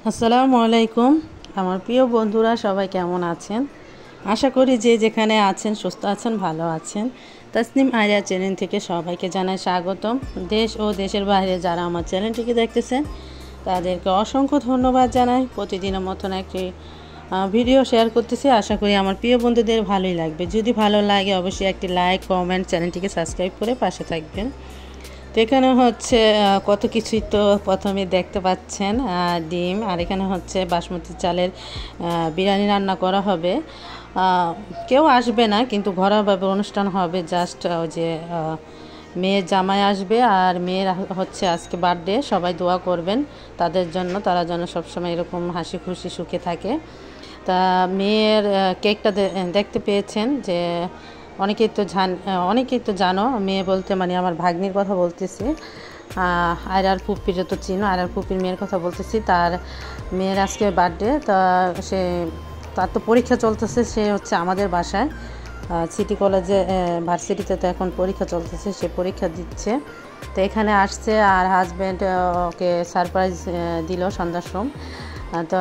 আসসালামু আলাইকুম। আমার প্রিয় বন্ধুরা সবাই কেমন আছেন? আশা করি যে যেখানে আছেন সুস্থ আছেন, ভালো আছেন। তাসনিম আরিয়া চ্যানেল থেকে সবাইকে জানাই স্বাগতম। দেশ ও দেশের বাইরে যারা আমার চ্যানেলটিকে দেখতেছেন তাদেরকে অসংখ্য ধন্যবাদ জানাই। প্রতিদিনের মতন একটি ভিডিও শেয়ার করতেছি। আশা করি আমার প্রিয় বন্ধুদের ভালোই লাগবে। যদি ভালো লাগে অবশ্যই একটি লাইক, কমেন্ট, চ্যানেলটিকে সাবস্ক্রাইব করে পাশে থাকবেন। তো এখানে হচ্ছে কত কিছুই তো প্রথমে দেখতে পাচ্ছেন, ডিম। আর এখানে হচ্ছে বাসমতি চালের বিরিয়ানি রান্না করা হবে। কেউ আসবে না, কিন্তু ঘরোয়াভাবে অনুষ্ঠান হবে। জাস্ট ওই যে মেয়ের জামাই আসবে আর মেয়ের হচ্ছে আজকে বার্থডে। সবাই দোয়া করবেন তাদের জন্য, তারা যেন সবসময় এরকম হাসি খুশি সুখে থাকে। তা মেয়ের কেকটা দেখতে পেয়েছেন যে অনেকেই তো জানো। মেয়ে বলতে মানে আমার ভাগ্নির কথা বলতেছি। আয়রার ফুপির তো চিনো, আয়রার ফুপির মেয়ের কথা বলতেছি। তার মেয়ের আজকে বার্থডে। তার তো পরীক্ষা চলতেছে। সে হচ্ছে আমাদের বাসায় সিটি কলেজে, ভার্সিটিতে তো এখন পরীক্ষা চলতেছে, সে পরীক্ষা দিচ্ছে। তো এখানে আসছে আর হাজব্যান্ড ওকে সারপ্রাইজ দিল সন্ধ্যার সময়। তো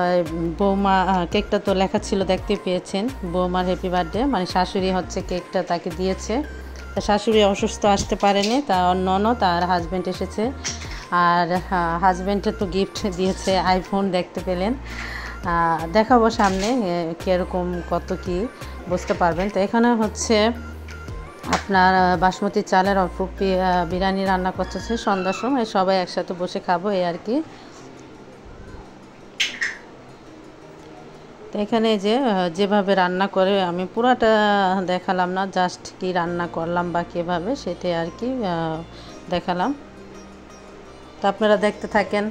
বৌমা, কেকটা তো লেখা ছিল দেখতে পেয়েছেন, বৌমার হ্যাপি বার্থডে। মানে শাশুড়ি হচ্ছে কেকটা তাকে দিয়েছে। তা শাশুড়ি অসুস্থ, আসতে পারেনি। তার ননদ আর হাজব্যান্ড এসেছে। আর হাজব্যান্ডে তো গিফট দিয়েছে আইফোন, দেখতে পেলেন। দেখাবো সামনে কীরকম কত কি বুঝতে পারবেন। তো এখানে হচ্ছে আপনার বাসমতি চালের অল্প বিরিয়ানি রান্না করতেছে সন্ধ্যার সময়। সবাই একসাথে বসে খাবো, এই আর কি। তো এখানে যেভাবে রান্না করে আমি পুরাটা দেখালাম না, জাস্ট কি রান্না করলাম বা কীভাবে সেটাই আর কি দেখালাম। তো আপনারা দেখতে থাকেন।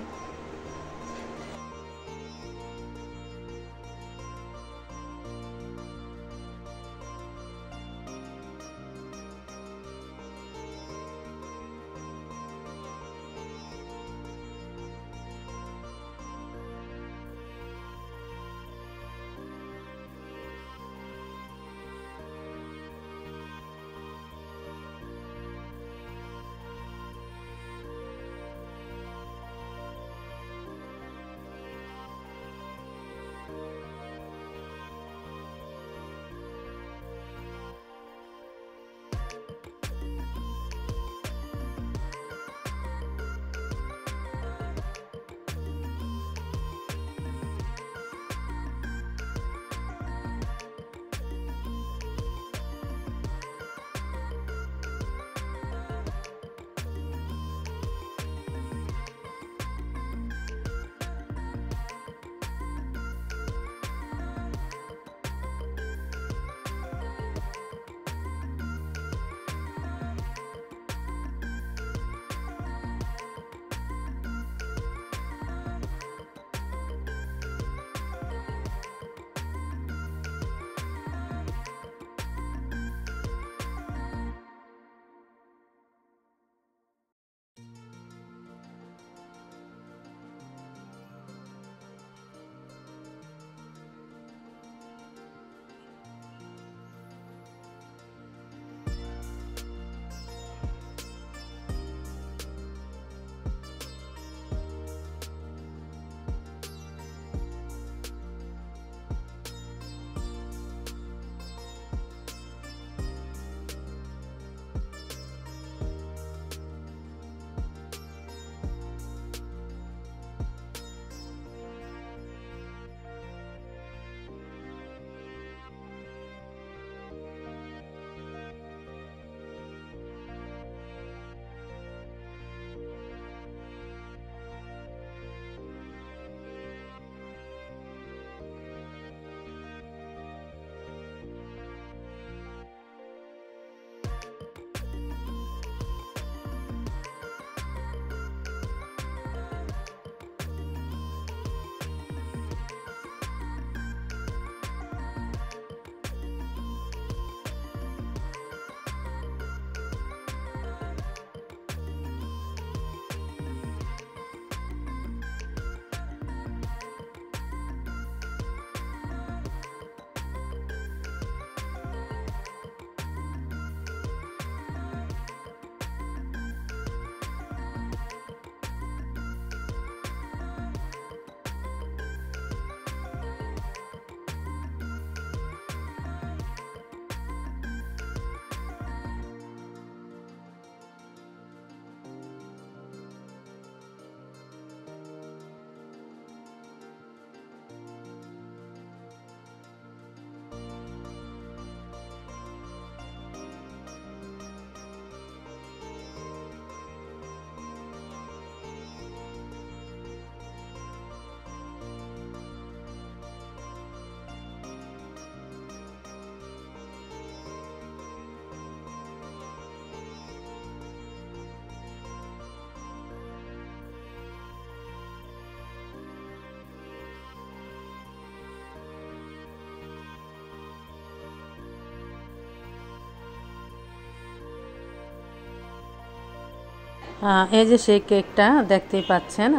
এই যে সেই কেকটা দেখতেই পাচ্ছেন,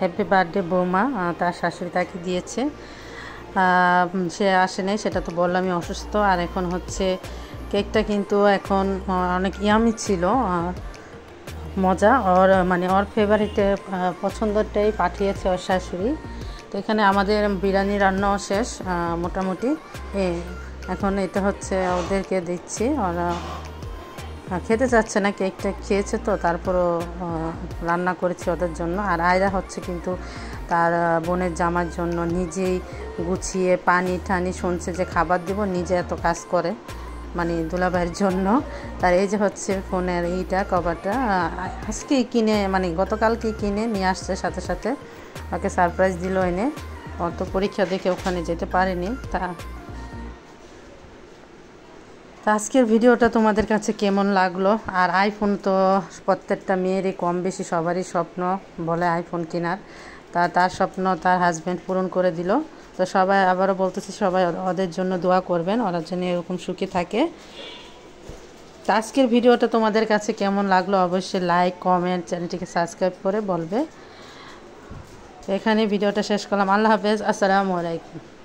হ্যাপি বার্থডে বৌমা, তার শাশুড়ি তাকে দিয়েছে। সে আসে নাই, সেটা তো বললামই, অসুস্থ। আর এখন হচ্ছে কেকটা কিন্তু এখন অনেক ইয়ামি ছিল, মজা। ওর ফেভারিটে পছন্দটাই পাঠিয়েছে ওর শাশুড়ি। তো এখানে আমাদের বিরিয়ানি রান্নাও শেষ মোটামুটি। এখন এটা হচ্ছে ওদেরকে দিচ্ছি, ওরা খেতে চাচ্ছে না, কেকটা খেয়েছে তো, তারপরও রান্না করেছি ওদের জন্য। আর আয়রা হচ্ছে কিন্তু তার বোনের জামার জন্য নিজেই গুছিয়ে পানি টানি শুনছে যে খাবার দেব, নিজে এত কাজ করে, মানে দুলাভাইয়ের জন্য। তার এই যে হচ্ছে ফোনের এইটা কভারটা আজকেই কিনে, মানে গতকালকেই কিনে নিয়ে আসছে, সাথে সাথে ওকে সারপ্রাইজ দিল এনে। ওর তো পরীক্ষা দেখে ওখানে যেতে পারেনি। আজকের ভিডিওটা তোমাদের কাছে কেমন লাগলো? আর আইফোন তো প্রত্যেকটা মেয়েরই কম বেশি সবারই স্বপ্ন বলে আইফোন কেনার। তার স্বপ্ন তার হাজব্যান্ড পূরণ করে দিল। তো সবাই, আবারও বলতেছি, সবাই ওদের জন্য দোয়া করবেন, ওরা যেন এরকম সুখী থাকে। তো আজকের ভিডিওটা তোমাদের কাছে কেমন লাগলো অবশ্যই লাইক, কমেন্ট, চ্যানেলটিকে সাবস্ক্রাইব করে বলবে। এখানে ভিডিওটা শেষ করলাম। আল্লাহ হাফেজ, আসসালামু আলাইকুম।